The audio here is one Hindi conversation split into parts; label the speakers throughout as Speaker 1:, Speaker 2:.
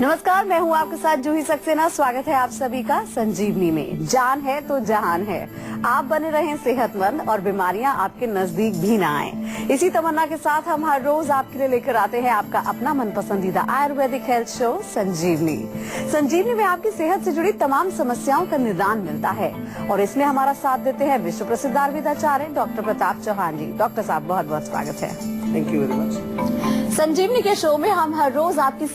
Speaker 1: नमस्कार, मैं हूँ आपके साथ जूही सक्सेना। स्वागत है आप सभी का संजीवनी में। जान है तो जहान है। आप बने रहें सेहतमंद और बीमारियां आपके नजदीक भी ना आए। इसी तमन्ना के साथ हम हर रोज आपके लिए लेकर आते हैं आपका अपना मन पसंदीदा आयुर्वेदिक हेल्थ शो संजीवनी। संजीवनी में आपकी सेहत से जुड़ी तमाम समस्याओं का निदान मिलता है और इसमें हमारा साथ देते हैं विश्व प्रसिद्ध आयुर्वेदाचार्य डॉक्टर प्रताप चौहान जी। डॉक्टर साहब, बहुत बहुत स्वागत है।
Speaker 2: Thank you very much.
Speaker 1: Sanjeevani के शो में हम हर रोज आपकी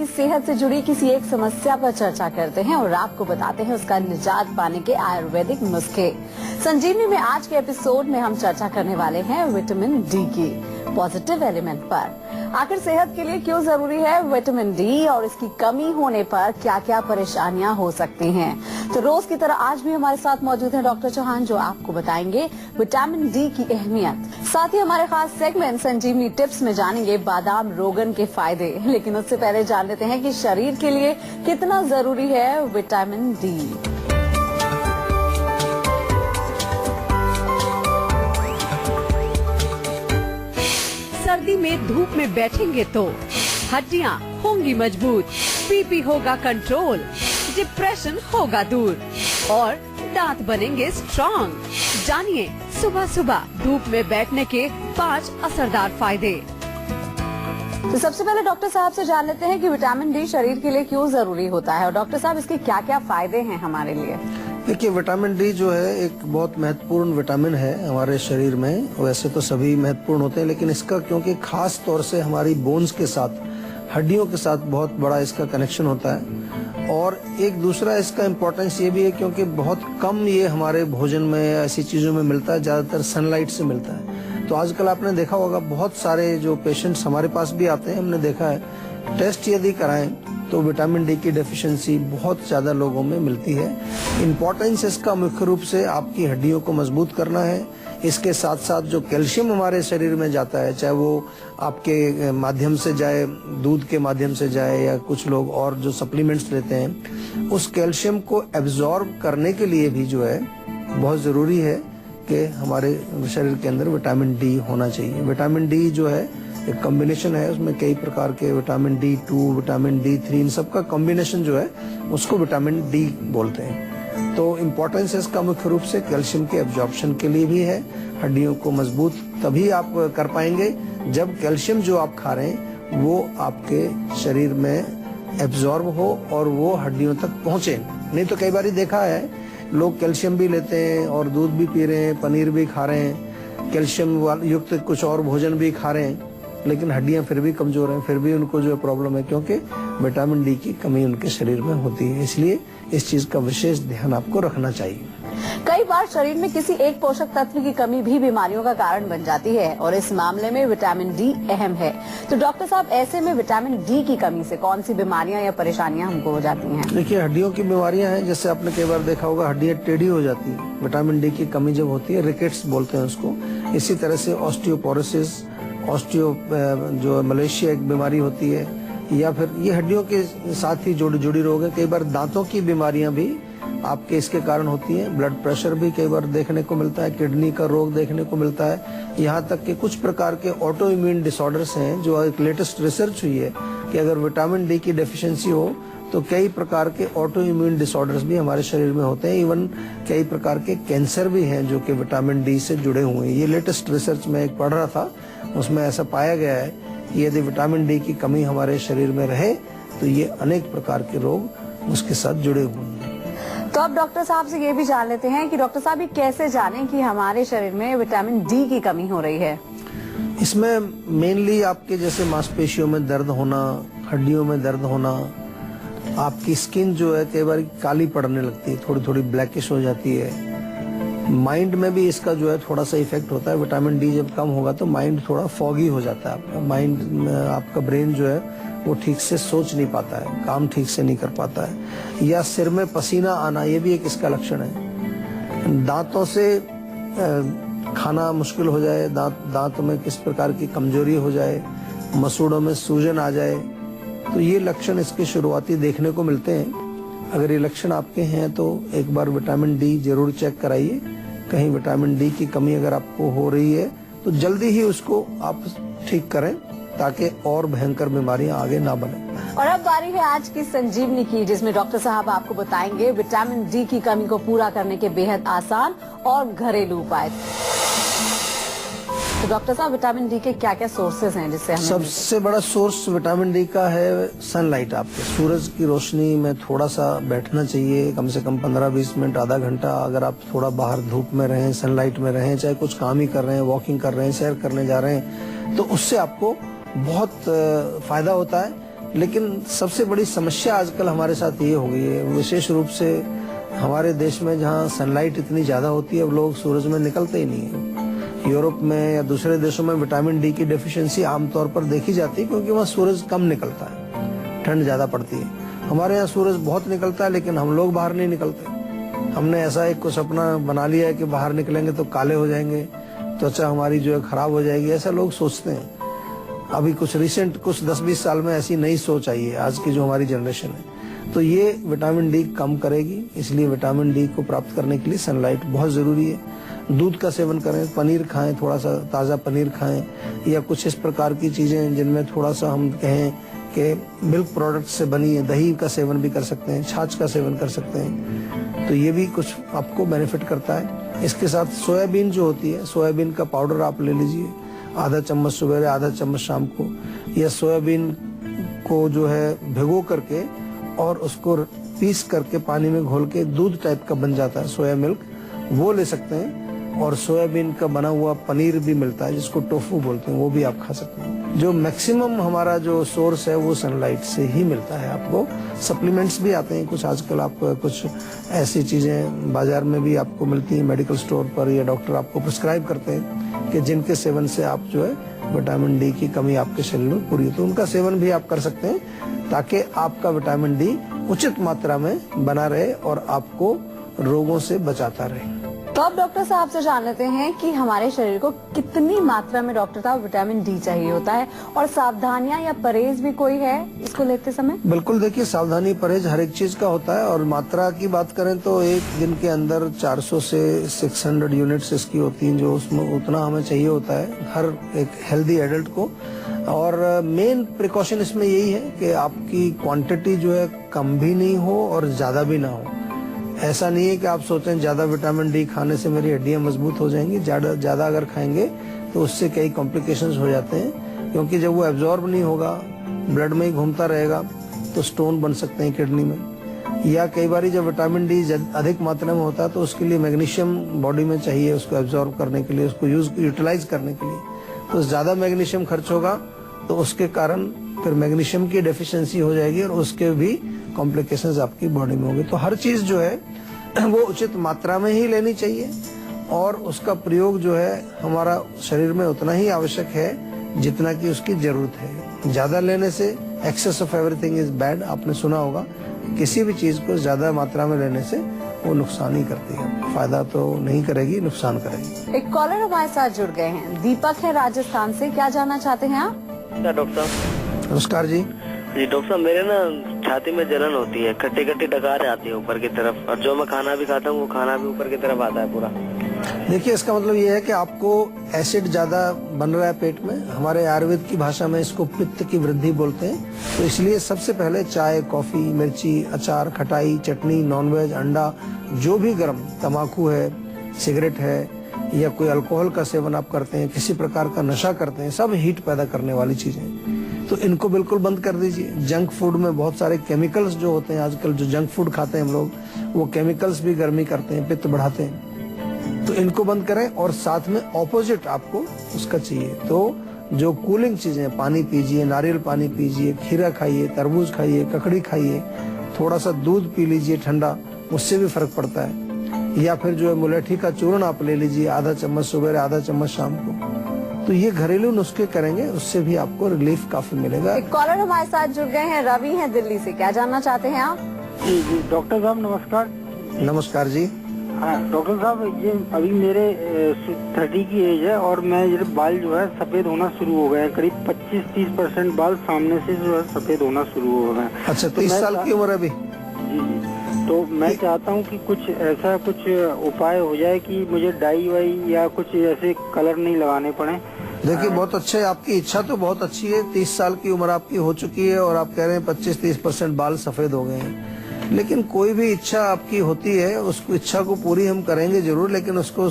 Speaker 1: सेहत से जुड़ी किसी एक समस्या पर चर्चा करते हैं और आपको बताते हैं उसका निजात पाने के आयुर्वेदिक नुस्खे। संजीवनी में आज के एपिसोड में हम चर्चा करने वाले हैं विटामिन डी की पॉजिटिव एलिमेंट पर। आखिर सेहत के लिए क्यों जरूरी है विटामिन डी और इसकी कमी होने पर क्या क्या परेशानियां हो सकती हैं। तो रोज की तरह आज भी हमारे साथ मौजूद हैं डॉक्टर चौहान, जो आपको बताएंगे विटामिन डी की अहमियत। साथ ही हमारे खास सेगमेंट संजीवनी टिप्स में जानेंगे बादाम रोगन के फायदे। लेकिन उससे पहले जान लेते हैं कि शरीर के लिए कितना जरूरी है विटामिन डी। सर्दी में धूप में बैठेंगे तो हड्डियां होंगी मजबूत, बीपी होगा कंट्रोल, डिप्रेशन होगा दूर और दांत बनेंगे स्ट्रॉन्ग। जानिए सुबह सुबह धूप में बैठने के 5 असरदार फायदे। तो सबसे पहले डॉक्टर साहब से जान लेते हैं कि विटामिन डी शरीर के लिए क्यों जरूरी होता है और डॉक्टर साहब इसके क्या क्या फायदे हैं हमारे लिए।
Speaker 2: देखिए, विटामिन डी जो है एक बहुत महत्वपूर्ण विटामिन है हमारे शरीर में। वैसे तो सभी महत्वपूर्ण होते हैं, लेकिन इसका क्योंकि खास तौर से हमारी बोन्स के साथ, हड्डियों के साथ बहुत बड़ा इसका कनेक्शन होता है। और एक दूसरा इसका इम्पोर्टेंस ये भी है क्योंकि बहुत कम ये हमारे भोजन में ऐसी चीजों में मिलता है, ज्यादातर सनलाइट से मिलता है। तो आजकल आपने देखा होगा बहुत सारे जो पेशेंट्स हमारे पास भी आते हैं, हमने देखा है टेस्ट यदि कराएं तो विटामिन डी की डेफिशिएंसी बहुत ज्यादा लोगों में मिलती है। इम्पोर्टेंस इसका मुख्य रूप से आपकी हड्डियों को मजबूत करना है। इसके साथ साथ जो कैल्शियम हमारे शरीर में जाता है, चाहे वो आपके माध्यम से जाए, दूध के माध्यम से जाए, या कुछ लोग और जो सप्लीमेंट्स लेते हैं, उस कैल्शियम को एब्जॉर्ब करने के लिए भी जो है बहुत जरूरी है कि हमारे शरीर के अंदर विटामिन डी होना चाहिए। विटामिन डी जो है एक कॉम्बिनेशन है, उसमें कई प्रकार के विटामिन D2, विटामिन D3, इन सब का कॉम्बिनेशन जो है उसको विटामिन डी बोलते हैं। तो इम्पोर्टेंस इसका मुख्य रूप से कैल्शियम के एब्जॉर्प्शन के लिए भी है। हड्डियों को मजबूत तभी आप कर पाएंगे जब कैल्शियम जो आप खा रहे हैं वो आपके शरीर में एब्जॉर्ब हो और वो हड्डियों तक पहुंचे। नहीं तो कई बार देखा है लोग कैल्शियम भी लेते हैं और दूध भी पी रहे हैं, पनीर भी खा रहे हैं, कैल्शियम युक्त कुछ और भोजन भी खा रहे हैं, लेकिन हड्डियां फिर भी कमजोर हैं, फिर भी उनको जो प्रॉब्लम है क्योंकि विटामिन डी की कमी उनके शरीर में होती है। इसलिए इस चीज का विशेष ध्यान आपको रखना चाहिए।
Speaker 1: कई बार शरीर में किसी एक पोषक तत्व की कमी भी बीमारियों का कारण बन जाती है और इस मामले में विटामिन डी अहम है। तो डॉक्टर साहब, ऐसे में विटामिन डी की कमी से कौन सी बीमारियां या परेशानियां हमको हो जाती हैं? देखिए,
Speaker 2: हड्डियों की बीमारियां हैं, जैसे आपने कई बार देखा होगा हड्डियां टेढ़ी हो जाती है, विटामिन डी की कमी जब होती है, रिकेट्स बोलते हैं उसको। इसी तरह से ऑस्टियोपोरोसिस, जो मलेशिया एक बीमारी होती है, या फिर ये हड्डियों के साथ ही जुड़ी रोग है। कई बार दांतों की बीमारियां भी आपके इसके कारण होती हैं। ब्लड प्रेशर भी कई बार देखने को मिलता है, किडनी का रोग देखने को मिलता है। यहाँ तक कि कुछ प्रकार के ऑटो इम्यून डिसऑर्डर्स हैं, जो एक लेटेस्ट रिसर्च हुई है कि अगर विटामिन डी की डेफिशिएंसी हो तो कई प्रकार के ऑटो इम्यून डिसऑर्डर्स भी हमारे शरीर में होते हैं। इवन कई प्रकार के कैंसर भी हैं जो कि विटामिन डी से जुड़े हुए हैं। ये लेटेस्ट रिसर्च में एक पढ़ रहा था, उसमें ऐसा पाया गया है कि यदि विटामिन डी की कमी हमारे शरीर में रहे तो ये अनेक प्रकार के रोग उसके साथ जुड़े हुए हैं।
Speaker 1: तो अब डॉक्टर साहब से ये भी जान लेते हैं कि डॉक्टर साहब, ये कैसे जानें कि हमारे शरीर में विटामिन डी की कमी हो रही है?
Speaker 2: इसमें मेनली आपके जैसे मांसपेशियों में दर्द होना, हड्डियों में दर्द होना, आपकी स्किन जो है कई बार काली पड़ने लगती है, थोड़ी थोड़ी ब्लैकिश हो जाती है। माइंड में भी इसका जो है थोड़ा सा इफेक्ट होता है। विटामिन डी जब कम होगा तो माइंड थोड़ा फॉगी हो जाता है आपका। माइंड, आपका ब्रेन जो है वो ठीक से सोच नहीं पाता है, काम ठीक से नहीं कर पाता है। या सिर में पसीना आना, ये भी एक इसका लक्षण है। दांतों से खाना मुश्किल हो जाए, दांत में किस प्रकार की कमजोरी हो जाए, मसूड़ों में सूजन आ जाए, तो ये लक्षण इसके शुरुआती देखने को मिलते हैं। अगर ये लक्षण आपके हैं तो एक बार विटामिन डी जरूर चेक कराइए। कहीं विटामिन डी की कमी अगर आपको हो रही है तो जल्दी ही उसको आप ठीक करें ताकि और भयंकर बीमारियां आगे ना बने।
Speaker 1: और अब बारी है आज की संजीवनी की, जिसमें डॉक्टर साहब आपको बताएंगे विटामिन डी की कमी को पूरा करने के बेहद आसान और घरेलू उपाय। तो डॉक्टर साहब, विटामिन डी के क्या क्या सोर्सेज हैं जिससे हमें?
Speaker 2: सबसे बड़ा सोर्स विटामिन डी का है सनलाइट। आपके सूरज की रोशनी में थोड़ा सा बैठना चाहिए, कम से कम 15-20 मिनट, आधा घंटा। अगर आप थोड़ा बाहर धूप में रहें, सनलाइट में रहें, चाहे कुछ काम ही कर रहे हैं, वॉकिंग कर रहे हैं, सैर करने जा रहे हैं, तो उससे आपको बहुत फायदा होता है। लेकिन सबसे बड़ी समस्या आजकल हमारे साथ ये हो गई है, विशेष रूप से हमारे देश में जहाँ सनलाइट इतनी ज्यादा होती है, अब लोग सूरज में निकलते ही नहीं है। यूरोप में या दूसरे देशों में विटामिन डी की डेफिशिएंसी आमतौर पर देखी जाती है, क्योंकि वहाँ सूरज कम निकलता है, ठंड ज्यादा पड़ती है। हमारे यहाँ सूरज बहुत निकलता है, लेकिन हम लोग बाहर नहीं निकलते। हमने ऐसा एक कुछ अपना बना लिया है कि बाहर निकलेंगे तो काले हो जाएंगे, त्वचा हमारी जो है खराब हो जाएगी, ऐसा लोग सोचते हैं। अभी कुछ 10-20 साल में ऐसी नई सोच आई है आज की जो हमारी जनरेशन है। तो ये विटामिन डी कम करेगी, इसलिए विटामिन डी को प्राप्त करने के लिए सनलाइट बहुत जरूरी है। दूध का सेवन करें, पनीर खाएं, थोड़ा सा ताज़ा पनीर खाएं, या कुछ इस प्रकार की चीज़ें जिनमें थोड़ा सा हम कहें कि मिल्क प्रोडक्ट से बनी है, दही का सेवन भी कर सकते हैं, छाछ का सेवन कर सकते हैं, तो ये भी कुछ आपको बेनिफिट करता है। इसके साथ सोयाबीन जो होती है, सोयाबीन का पाउडर आप ले लीजिए, आधा चम्मच सुबह, आधा चम्मच शाम को, या सोयाबीन को जो है भिगो करके और उसको पीस करके पानी में घोल के दूध टाइप का बन जाता है सोया मिल्क, वो ले सकते हैं। और सोयाबीन का बना हुआ पनीर भी मिलता है, जिसको टोफू बोलते हैं, वो भी आप खा सकते हैं। जो मैक्सिमम हमारा जो सोर्स है वो सनलाइट से ही मिलता है। आपको सप्लीमेंट्स भी आते हैं कुछ आजकल, आपको कुछ ऐसी चीजें बाजार में भी आपको मिलती हैं मेडिकल स्टोर पर, या डॉक्टर आपको प्रिस्क्राइब करते हैं कि जिनके सेवन से आप जो है विटामिन डी की कमी आपके शरीर में पूरी हो, तो उनका सेवन भी आप कर सकते हैं, ताकि आपका विटामिन डी उचित मात्रा में बना रहे और आपको रोगों से बचाता रहे।
Speaker 1: तो अब डॉक्टर साहब से जान लेते हैं कि हमारे शरीर को कितनी मात्रा में डॉक्टर साहब विटामिन डी चाहिए होता है, और सावधानियां या परहेज भी कोई है इसको लेते समय?
Speaker 2: बिल्कुल, देखिए सावधानी परहेज हर एक चीज का होता है। और मात्रा की बात करें तो एक दिन के अंदर 400 से 600 यूनिट्स इसकी होती हैं, जो उसमें उतना हमें चाहिए होता है हर एक हेल्दी एडल्ट को। और मेन प्रिकॉशन इसमें यही है कि आपकी क्वांटिटी जो है कम भी नहीं हो और ज्यादा भी ना हो। ऐसा नहीं है कि आप सोचें ज्यादा विटामिन डी खाने से मेरी हड्डियां मजबूत हो जाएंगी। ज्यादा अगर खाएंगे तो उससे कई कॉम्प्लिकेशंस हो जाते हैं, क्योंकि जब वो एब्जॉर्ब नहीं होगा, ब्लड में ही घूमता रहेगा, तो स्टोन बन सकते हैं किडनी में। या कई बार जब विटामिन डी अधिक मात्रा में होता है तो उसके लिए मैग्नीशियम बॉडी में चाहिए, उसको एब्जॉर्ब करने के लिए, उसको यूटिलाइज करने के लिए। तो ज्यादा मैग्नीशियम खर्च होगा तो उसके कारण फिर मैग्नीशियम की डेफिशिएंसी हो जाएगी और उसके भी कॉम्प्लिकेशंस आपकी बॉडी में होंगे। तो हर चीज जो है वो उचित मात्रा में ही लेनी चाहिए, और उसका प्रयोग जो है हमारा शरीर में उतना ही आवश्यक है जितना कि उसकी जरूरत है। ज्यादा लेने से excess of everything is bad, आपने सुना होगा। किसी भी चीज को ज्यादा मात्रा में लेने से वो नुकसान ही करती है, फायदा तो नहीं करेगी, नुकसान करेगी।
Speaker 1: एक कॉलर हमारे साथ जुड़ गए हैं, दीपक है राजस्थान से। क्या जानना चाहते हैं आप?
Speaker 3: डॉक्टर साहब
Speaker 2: नमस्कार जी।
Speaker 3: जी डॉक्टर साहब, मेरे ना छाती में जलन होती है, खट्टी खट्टी डकार आती है ऊपर की तरफ, और जो मैं खाना भी खाता हूँ वो खाना भी ऊपर की तरफ आता है पूरा।
Speaker 2: देखिए, इसका मतलब ये है कि आपको एसिड ज्यादा बन रहा है पेट में। हमारे आयुर्वेद की भाषा में इसको पित्त की वृद्धि बोलते हैं। तो इसलिए सबसे पहले चाय, कॉफी, मिर्ची, अचार, खटाई, चटनी, नॉनवेज, अंडा, जो भी गर्म, तम्बाकू है, सिगरेट है, या कोई अल्कोहल का सेवन आप करते हैं, किसी प्रकार का नशा करते हैं, सब हीट पैदा करने वाली चीजें, तो इनको बिल्कुल बंद कर दीजिए। जंक फूड में बहुत सारे केमिकल्स जो होते हैं, आजकल जो जंक फूड खाते हैं हम लोग, वो केमिकल्स भी गर्मी करते हैं, पित्त बढ़ाते हैं, तो इनको बंद करें। और साथ में ऑपोजिट आपको उसका चाहिए, तो जो कूलिंग चीजें, पानी पीजिए, नारियल पानी पीजिए, खीरा खाइए, तरबूज खाइए, ककड़ी खाइए, थोड़ा सा दूध पी लीजिए ठंडा, उससे भी फर्क पड़ता है। या फिर जो है मुलेठी का चूर्ण आप ले लीजिए, आधा चम्मच सुबह, आधा चम्मच शाम को। तो ये घरेलू नुस्खे करेंगे, उससे भी आपको रिलीफ काफी मिलेगा।
Speaker 1: एक कॉलर हमारे साथ जुड़ गए हैं, रवि हैं दिल्ली से। क्या जानना चाहते हैं आप?
Speaker 4: जी डॉक्टर साहब नमस्कार।
Speaker 2: नमस्कार जी।
Speaker 4: हाँ डॉक्टर साहब, ये अभी मेरे 30 की एज है और मेरे बाल जो है सफेद होना शुरू हो गए हैं। करीब 25-30% बाल सामने से जो है सफेद होना शुरू हो गए हैं।
Speaker 2: अच्छा, 30 साल की उम्र अभी?
Speaker 4: जी, तो मैं चाहता हूँ कि कुछ ऐसा कुछ उपाय हो जाए कि मुझे डाई वाई या कुछ ऐसे कलर नहीं लगाने पड़े,
Speaker 2: देखिए बहुत अच्छा है, आपकी इच्छा तो बहुत अच्छी है। 30 साल की उम्र आपकी हो चुकी है और आप कह रहे हैं 25-30% बाल सफेद हो गए हैं। लेकिन कोई भी इच्छा आपकी होती है, उस इच्छा को पूरी हम करेंगे जरूर, लेकिन उसको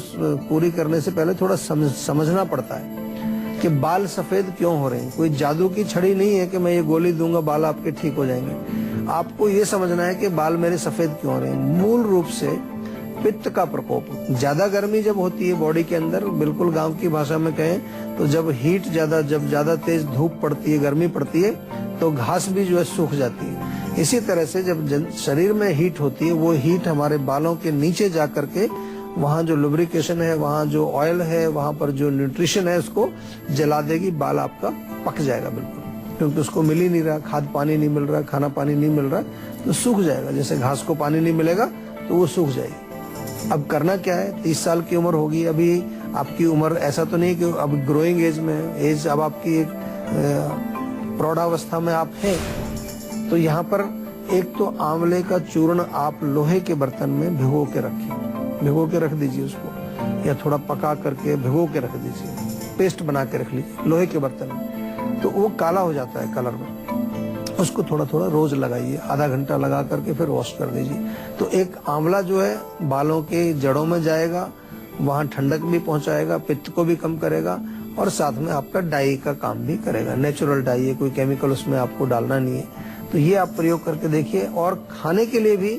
Speaker 2: पूरी करने से पहले थोड़ा समझना पड़ता है कि बाल सफेद क्यों हो रहे हैं। कोई जादू की छड़ी नहीं है कि मैं ये गोली दूंगा बाल आपके ठीक हो जाएंगे। आपको ये समझना है कि बाल मेरे सफेद क्यों हो रहे हैं। मूल रूप से पित्त का प्रकोप, ज्यादा गर्मी जब होती है बॉडी के अंदर, बिल्कुल गांव की भाषा में कहें तो जब जब ज्यादा तेज धूप पड़ती है, गर्मी पड़ती है, तो घास भी जो है सूख जाती है। इसी तरह से जब शरीर में हीट होती है, वो हीट हमारे बालों के नीचे जा करके वहाँ जो लुब्रिकेशन है, वहाँ जो ऑयल है, वहाँ पर जो न्यूट्रिशन है, उसको जला देगी। बाल आपका पक जाएगा बिल्कुल, क्योंकि उसको मिल ही नहीं रहा, खाद पानी नहीं मिल रहा, खाना पानी नहीं मिल रहा, तो सूख जाएगा। जैसे घास को पानी नहीं मिलेगा तो वो सूख जाएगी। अब करना क्या है, 30 साल की उम्र होगी, अभी आपकी उम्र ऐसा तो नहीं कि अब ग्रोइंग एज में, एज अब आपकी एक प्रौढ़ावस्था में आप हैं, तो यहाँ पर एक तो आंवले का चूर्ण आप लोहे के बर्तन में भिगो के रखिए, भिगो के रख दीजिए उसको, या थोड़ा पका करके भिगो के रख दीजिए, पेस्ट बना के रख लीजिए लोहे के बर्तन में, तो वो काला हो जाता है कलर में। उसको थोड़ा थोड़ा रोज लगाइए, आधा घंटा लगा करके फिर वॉश कर दीजिए। तो एक आंवला जो है बालों के जड़ों में जाएगा, वहाँ ठंडक भी पहुंचाएगा, पित्त को भी कम करेगा, और साथ में आपका डाई का काम भी करेगा। नेचुरल डाई है, कोई केमिकल उसमें आपको डालना नहीं है। तो ये आप प्रयोग करके देखिए। और खाने के लिए भी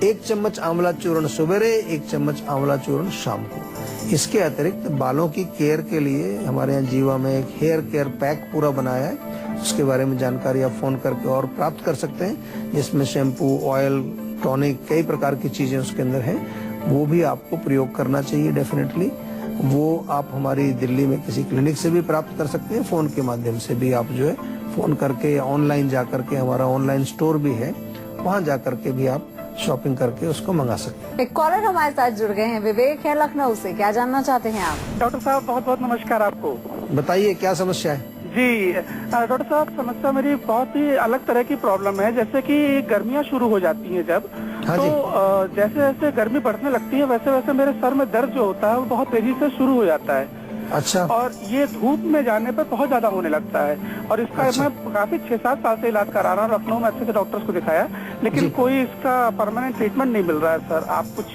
Speaker 2: 1 चम्मच आंवला चूर्ण सवेरे, 1 चम्मच आंवला चूर्ण शाम को। इसके अतिरिक्त बालों की केयर के लिए हमारे यहाँ जीवा में एक हेयर केयर पैक पूरा बनाया है, उसके बारे में जानकारी आप फोन करके और प्राप्त कर सकते हैं, जिसमें शैम्पू, ऑयल, टॉनिक, कई प्रकार की चीजें उसके अंदर हैं। वो भी आपको प्रयोग करना चाहिए डेफिनेटली। वो आप हमारी दिल्ली में किसी क्लिनिक से भी प्राप्त कर सकते हैं, फोन के माध्यम से भी आप जो है फोन करके या ऑनलाइन जा करके, हमारा ऑनलाइन स्टोर भी है, वहाँ जा करके भी आप शॉपिंग करके उसको मंगा सकते हैं।
Speaker 1: एक कॉलर हमारे साथ जुड़ गए हैं, विवेक है लखनऊ से। क्या जानना चाहते हैं आप?
Speaker 5: डॉक्टर साहब बहुत बहुत नमस्कार आपको।
Speaker 2: बताइए क्या समस्या है?
Speaker 5: जी डॉक्टर साहब, समस्या मेरी बहुत ही अलग तरह की प्रॉब्लम है। जैसे कि गर्मियाँ शुरू हो जाती हैं जब,
Speaker 2: हाँ
Speaker 5: तो
Speaker 2: जी।
Speaker 5: जैसे जैसे गर्मी बढ़ने लगती है वैसे वैसे मेरे सर में दर्द जो होता है वो बहुत तेजी से शुरू हो जाता है।
Speaker 2: अच्छा।
Speaker 5: और ये धूप में जाने पर बहुत ज्यादा होने लगता है। और इसका
Speaker 2: अच्छा।
Speaker 5: मैं काफी 6-7 साल से इलाज करा रहा हूँ, लखनऊ में अच्छे से डॉक्टर्स को दिखाया, लेकिन कोई इसका परमानेंट ट्रीटमेंट नहीं मिल रहा है। सर आप कुछ?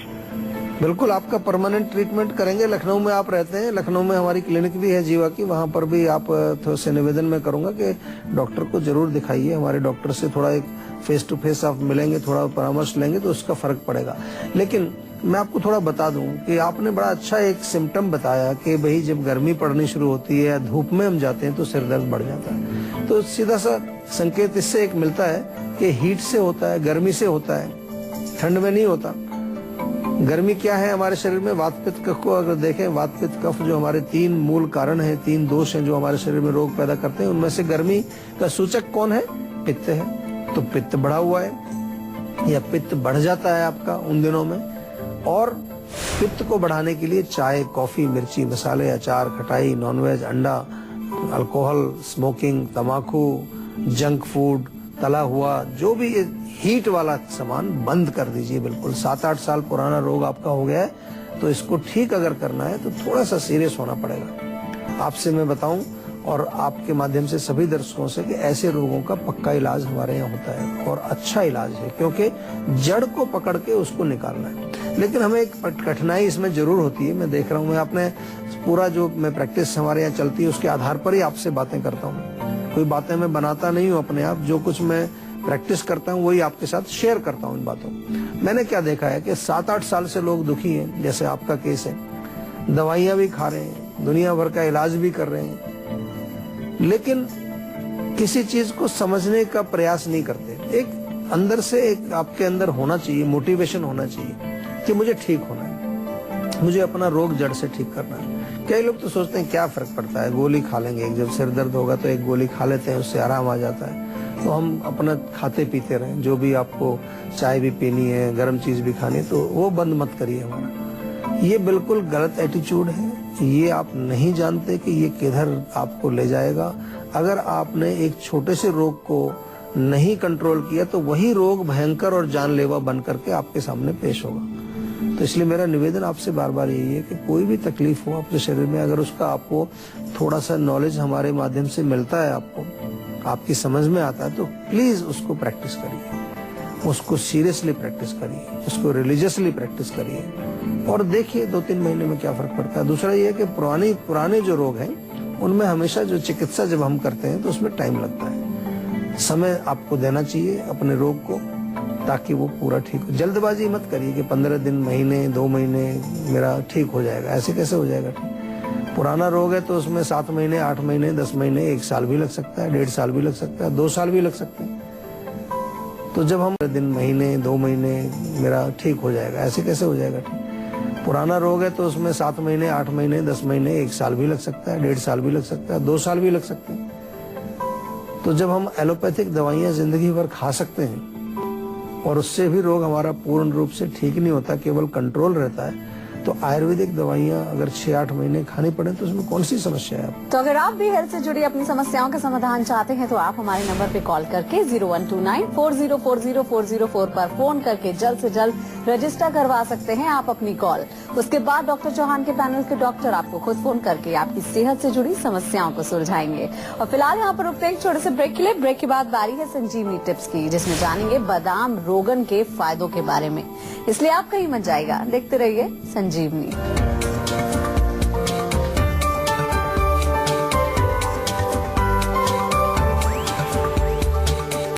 Speaker 2: बिल्कुल आपका परमानेंट ट्रीटमेंट करेंगे। लखनऊ में आप रहते हैं, लखनऊ में हमारी क्लिनिक भी है जीवा की, वहाँ पर भी आप थोड़ा से निवेदन में करूंगा कि डॉक्टर को जरूर दिखाइए। हमारे डॉक्टर से थोड़ा एक फेस टू फेस आप मिलेंगे, थोड़ा परामर्श लेंगे तो उसका फर्क पड़ेगा। लेकिन मैं आपको थोड़ा बता दूं कि आपने बड़ा अच्छा एक सिम्टम बताया कि भाई जब गर्मी पड़नी शुरू होती है, धूप में हम जाते हैं तो सिर दर्द बढ़ जाता है। तो सीधा सा संकेत इससे एक मिलता है कि हीट से होता है, गर्मी से होता है, ठंड में नहीं होता। गर्मी क्या है हमारे शरीर में? वात पित्त कफ को अगर देखें, वात पित्त कफ जो हमारे 3 मूल कारण हैं, 3 दोष हैं जो हमारे शरीर में रोग पैदा करते हैं, उनमें से गर्मी का सूचक कौन है? पित्त है। तो पित्त बढ़ा हुआ है या पित्त बढ़ जाता है आपका उन दिनों में। और पित्त को बढ़ाने के लिए चाय, कॉफी, मिर्ची, मसाले, अचार, खटाई, नॉनवेज, अंडा, अल्कोहल, स्मोकिंग, तंबाकू, जंक फूड, तला हुआ, जो भी हीट वाला सामान बंद कर दीजिए बिल्कुल। 7-8 साल पुराना रोग आपका हो गया है तो इसको ठीक अगर करना है तो थोड़ा सा सीरियस होना पड़ेगा। आपसे मैं बताऊं और आपके माध्यम से सभी दर्शकों से कि ऐसे रोगों का पक्का इलाज हमारे यहाँ होता है और अच्छा इलाज है, क्योंकि जड़ को पकड़ के उसको निकालना है। लेकिन हमें एक कठिनाई इसमें जरूर होती है। मैं देख रहा हूँ, मैं अपने पूरा जो मैं प्रैक्टिस हमारे यहाँ चलती है उसके आधार पर ही आपसे बातें करता हूँ। कोई बातें मैं बनाता नहीं हूँ अपने आप, जो कुछ मैं प्रैक्टिस करता हूँ वही आपके साथ शेयर करता हूँ इन बातों। मैंने क्या देखा है कि 7-8 साल से लोग दुखी हैं, जैसे आपका केस है, दवाइयां भी खा रहे हैं, दुनिया भर का इलाज भी कर रहे हैं, लेकिन किसी चीज को समझने का प्रयास नहीं करते। एक अंदर से एक आपके अंदर होना चाहिए, मोटिवेशन होना चाहिए कि मुझे ठीक होना है, मुझे अपना रोग जड़ से ठीक करना है। कई लोग तो सोचते हैं क्या फर्क पड़ता है, गोली खा लेंगे, जब सिर दर्द होगा तो एक गोली खा लेते हैं, उससे आराम आ जाता है। तो हम अपना खाते पीते रहें, जो भी आपको चाय भी पीनी है, गर्म चीज भी खानी है, तो वो बंद मत करिए हमारा। ये बिल्कुल गलत एटीट्यूड है। ये आप नहीं जानते कि ये किधर आपको ले जाएगा। अगर आपने एक छोटे से रोग को नहीं कंट्रोल किया तो वही रोग भयंकर और जानलेवा बन करके आपके सामने पेश होगा। तो इसलिए मेरा निवेदन आपसे बार बार यही है कि कोई भी तकलीफ हो आपके शरीर में, अगर उसका आपको थोड़ा सा नॉलेज हमारे माध्यम से मिलता है, आपकी समझ में आता है, तो प्लीज उसको प्रैक्टिस करिए, उसको सीरियसली प्रैक्टिस करिए, उसको रिलीजियसली प्रैक्टिस करिए और देखिए 2-3 महीने में क्या फर्क पड़ता है। दूसरा ये है कि पुराने जो रोग हैं उनमें हमेशा जो चिकित्सा जब हम करते हैं तो उसमें टाइम लगता है, समय आपको देना चाहिए अपने रोग को ताकि वो पूरा ठीक हो। जल्दबाजी मत करिए कि 15 दिन, महीने, 2 महीने मेरा ठीक हो जाएगा, ऐसे कैसे हो जाएगा ठीक? पुराना रोग है तो उसमें 7 महीने, 8 महीने, 10 महीने, 1 साल भी लग सकता है, 1.5 साल भी लग सकता है, 2 साल भी लग सकते हैं। तो जब हम दिन, महीने, 2 महीने मेरा ठीक हो जाएगा, ऐसे कैसे हो जाएगा ठीक? पुराना रोग है तो उसमें 7 महीने, 8 महीने, 10 महीने, 1 साल भी लग सकता है, 1.5 साल भी लग सकता है, 2 साल भी लग सकते हैं। तो जब हम एलोपैथिक दवाइयां जिंदगी भर खा सकते हैं और उससे भी रोग हमारा पूर्ण रूप से ठीक नहीं होता, केवल कंट्रोल रहता है, तो आयुर्वेदिक दवाइयां अगर 6-8 महीने खानी पड़े तो उसमें कौन सी समस्या है?
Speaker 1: तो अगर आप भी हेल्थ से जुड़ी अपनी समस्याओं का समाधान चाहते हैं तो आप हमारे नंबर पे कॉल करके 0129404040 पर फोन करके जल्द से जल्द रजिस्टर करवा सकते हैं आप अपनी कॉल। उसके बाद डॉक्टर चौहान के पैनल के डॉक्टर आपको खुद फोन करके आपकी सेहत से जुड़ी समस्याओं को सुलझाएंगे। और फिलहाल यहाँ पर रुकते हैं एक छोटे से ब्रेक के लिए। ब्रेक के बाद बारी है संजीवनी टिप्स की, जिसमें जानेंगे बादाम रोगन के फायदों के बारे में, इसलिए आप कहीं मत जाइएगा, देखते रहिए संजीवनी।